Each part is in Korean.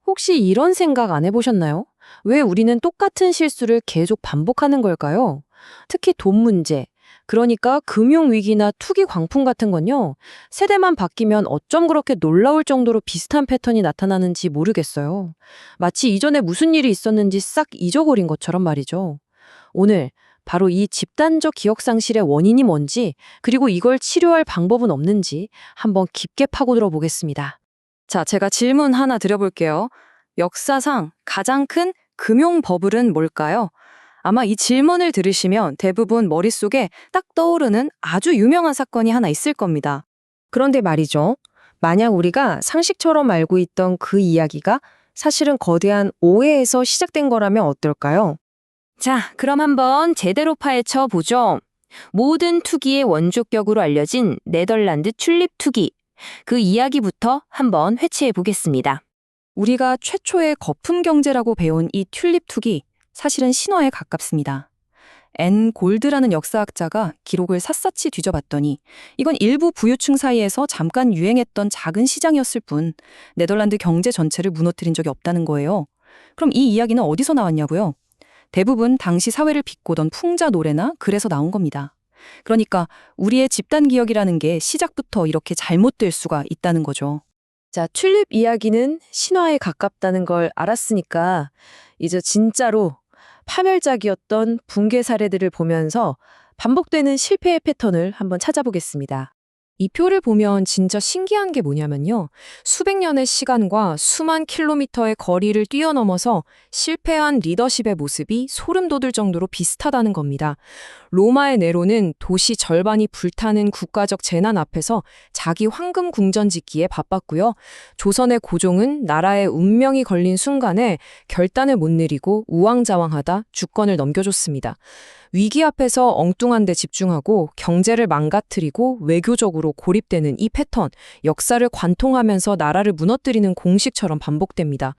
혹시 이런 생각 안 해보셨나요? 왜 우리는 똑같은 실수를 계속 반복하는 걸까요? 특히 돈 문제, 그러니까 금융위기나 투기 광풍 같은 건요, 세대만 바뀌면 어쩜 그렇게 놀라울 정도로 비슷한 패턴이 나타나는지 모르겠어요. 마치 이전에 무슨 일이 있었는지 싹 잊어버린 것처럼 말이죠. 오늘 바로 이 집단적 기억 상실의 원인이 뭔지, 그리고 이걸 치료할 방법은 없는지 한번 깊게 파고들어 보겠습니다. 자, 제가 질문 하나 드려볼게요. 역사상 가장 큰 금융 버블은 뭘까요? 아마 이 질문을 들으시면 대부분 머릿속에 딱 떠오르는 아주 유명한 사건이 하나 있을 겁니다. 그런데 말이죠. 만약 우리가 상식처럼 알고 있던 그 이야기가 사실은 거대한 오해에서 시작된 거라면 어떨까요? 자, 그럼 한번 제대로 파헤쳐 보죠. 모든 투기의 원조격으로 알려진 네덜란드 튤립 투기. 그 이야기부터 한번 회치해 보겠습니다. 우리가 최초의 거품 경제라고 배운 이 튤립 투기, 사실은 신화에 가깝습니다. 앤 골드라는 역사학자가 기록을 샅샅이 뒤져봤더니 이건 일부 부유층 사이에서 잠깐 유행했던 작은 시장이었을 뿐 네덜란드 경제 전체를 무너뜨린 적이 없다는 거예요. 그럼 이 이야기는 어디서 나왔냐고요? 대부분 당시 사회를 비꼬던 풍자 노래나 글에서 나온 겁니다. 그러니까 우리의 집단 기억이라는 게 시작부터 이렇게 잘못될 수가 있다는 거죠. 자, 튤립 이야기는 신화에 가깝다는 걸 알았으니까 이제 진짜로 파멸작이었던 붕괴 사례들을 보면서 반복되는 실패의 패턴을 한번 찾아보겠습니다. 이 표를 보면 진짜 신기한 게 뭐냐면요. 수백 년의 시간과 수만 킬로미터의 거리를 뛰어넘어서 실패한 리더십의 모습이 소름 돋을 정도로 비슷하다는 겁니다. 로마의 네로는 도시 절반이 불타는 국가적 재난 앞에서 자기 황금 궁전 짓기에 바빴고요. 조선의 고종은 나라의 운명이 걸린 순간에 결단을 못 내리고 우왕좌왕하다 주권을 넘겨줬습니다. 위기 앞에서 엉뚱한 데 집중하고 경제를 망가뜨리고 외교적으로 고립되는 이 패턴, 역사를 관통하면서 나라를 무너뜨리는 공식처럼 반복됩니다.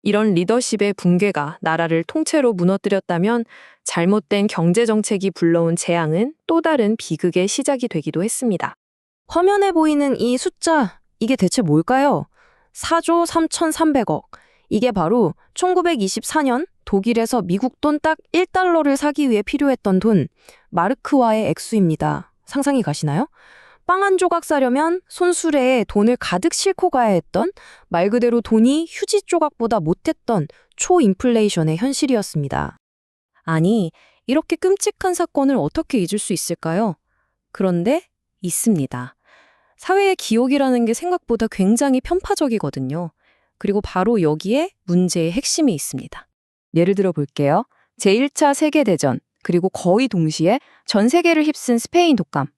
이런 리더십의 붕괴가 나라를 통째로 무너뜨렸다면 잘못된 경제정책이 불러온 재앙은 또 다른 비극의 시작이 되기도 했습니다. 화면에 보이는 이 숫자, 이게 대체 뭘까요? 4조 3,300억. 이게 바로 1924년 독일에서 미국 돈 딱 1달러를 사기 위해 필요했던 돈, 마르크화의 액수입니다. 상상이 가시나요? 빵 한 조각 사려면 손수레에 돈을 가득 싣고 가야 했던, 말 그대로 돈이 휴지 조각보다 못했던 초인플레이션의 현실이었습니다. 아니, 이렇게 끔찍한 사건을 어떻게 잊을 수 있을까요? 그런데 있습니다. 사회의 기억이라는 게 생각보다 굉장히 편파적이거든요. 그리고 바로 여기에 문제의 핵심이 있습니다. 예를 들어 볼게요. 제1차 세계대전, 그리고 거의 동시에 전 세계를 휩쓴 스페인 독감.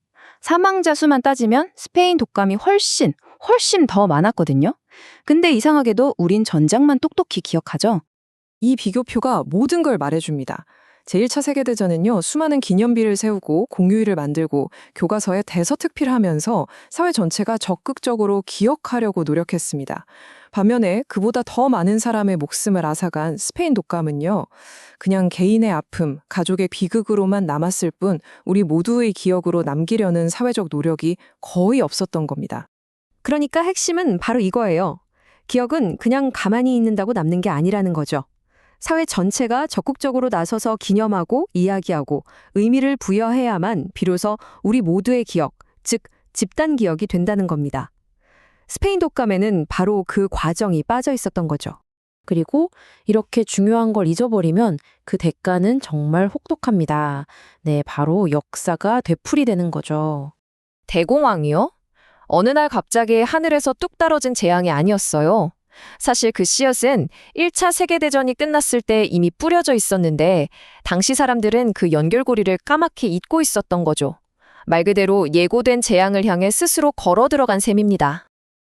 사망자 수만 따지면 스페인 독감이 훨씬 더 많았거든요. 근데 이상하게도 우린 전장만 똑똑히 기억하죠. 이 비교표가 모든 걸 말해줍니다. 제1차 세계대전은요, 수많은 기념비를 세우고 공휴일을 만들고 교과서에 대서특필하면서 사회 전체가 적극적으로 기억하려고 노력했습니다. 반면에 그보다 더 많은 사람의 목숨을 앗아간 스페인 독감은요, 그냥 개인의 아픔, 가족의 비극으로만 남았을 뿐 우리 모두의 기억으로 남기려는 사회적 노력이 거의 없었던 겁니다. 그러니까 핵심은 바로 이거예요. 기억은 그냥 가만히 있는다고 남는 게 아니라는 거죠. 사회 전체가 적극적으로 나서서 기념하고 이야기하고 의미를 부여해야만 비로소 우리 모두의 기억, 즉 집단 기억이 된다는 겁니다. 스페인 독감에는 바로 그 과정이 빠져 있었던 거죠. 그리고 이렇게 중요한 걸 잊어버리면 그 대가는 정말 혹독합니다. 네, 바로 역사가 되풀이되는 거죠. 대공황이요? 어느 날 갑자기 하늘에서 뚝 떨어진 재앙이 아니었어요. 사실 그 씨앗은 1차 세계대전이 끝났을 때 이미 뿌려져 있었는데 당시 사람들은 그 연결고리를 까맣게 잊고 있었던 거죠. 말 그대로 예고된 재앙을 향해 스스로 걸어 들어간 셈입니다.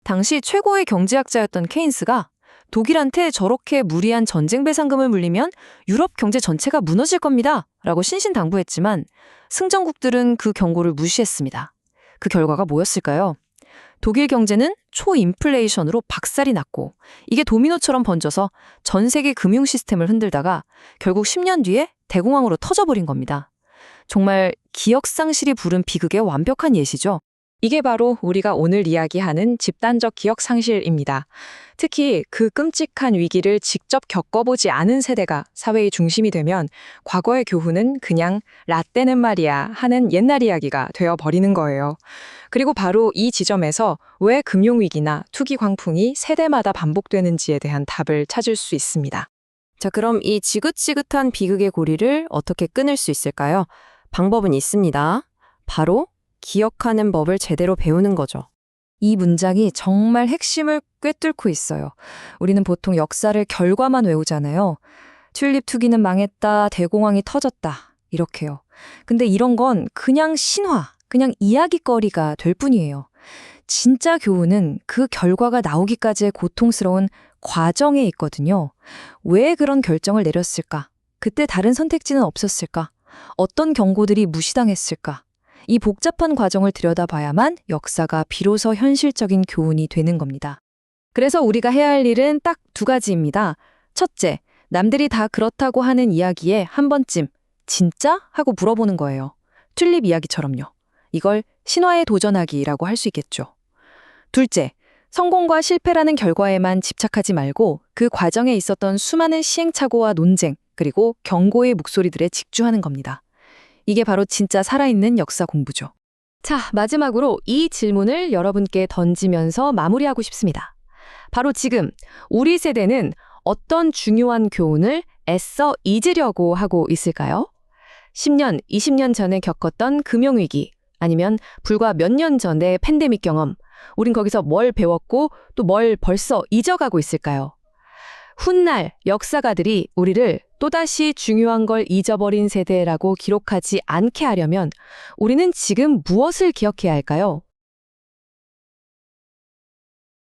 당시 최고의 경제학자였던 케인스가 독일한테 저렇게 무리한 전쟁 배상금을 물리면 유럽 경제 전체가 무너질 겁니다. 라고 신신당부했지만 승전국들은 그 경고를 무시했습니다. 그 결과가 뭐였을까요? 독일 경제는 초인플레이션으로 박살이 났고 이게 도미노처럼 번져서 전 세계 금융 시스템을 흔들다가 결국 10년 뒤에 대공황으로 터져버린 겁니다. 정말 기억 상실이 부른 비극의 완벽한 예시죠. 이게 바로 우리가 오늘 이야기하는 집단적 기억 상실입니다. 특히 그 끔찍한 위기를 직접 겪어보지 않은 세대가 사회의 중심이 되면 과거의 교훈은 그냥 라떼는 말이야 하는 옛날 이야기가 되어버리는 거예요. 그리고 바로 이 지점에서 왜 금융위기나 투기 광풍이 세대마다 반복되는지에 대한 답을 찾을 수 있습니다. 자, 그럼 이 지긋지긋한 비극의 고리를 어떻게 끊을 수 있을까요? 방법은 있습니다. 바로 기억하는 법을 제대로 배우는 거죠. 이 문장이 정말 핵심을 꿰뚫고 있어요. 우리는 보통 역사를 결과만 외우잖아요. 튤립 투기는 망했다, 대공황이 터졌다, 이렇게요. 근데 이런 건 그냥 신화, 그냥 이야기거리가 될 뿐이에요. 진짜 교훈은 그 결과가 나오기까지의 고통스러운 과정에 있거든요. 왜 그런 결정을 내렸을까? 그때 다른 선택지는 없었을까? 어떤 경고들이 무시당했을까? 이 복잡한 과정을 들여다봐야만 역사가 비로소 현실적인 교훈이 되는 겁니다. 그래서 우리가 해야 할 일은 딱 두 가지입니다. 첫째, 남들이 다 그렇다고 하는 이야기에 한 번쯤 진짜? 하고 물어보는 거예요. 튤립 이야기처럼요. 이걸 신화에 도전하기라고 할 수 있겠죠. 둘째, 성공과 실패라는 결과에만 집착하지 말고 그 과정에 있었던 수많은 시행착오와 논쟁, 그리고 경고의 목소리들에 직주하는 겁니다. 이게 바로 진짜 살아있는 역사 공부죠. 자, 마지막으로 이 질문을 여러분께 던지면서 마무리하고 싶습니다. 바로 지금 우리 세대는 어떤 중요한 교훈을 애써 잊으려고 하고 있을까요? 10년, 20년 전에 겪었던 금융위기, 아니면 불과 몇 년 전의 팬데믹 경험, 우린 거기서 뭘 배웠고 또 뭘 벌써 잊어가고 있을까요? 훗날 역사가들이 우리를 또다시 중요한 걸 잊어버린 세대라고 기록하지 않게 하려면 우리는 지금 무엇을 기억해야 할까요?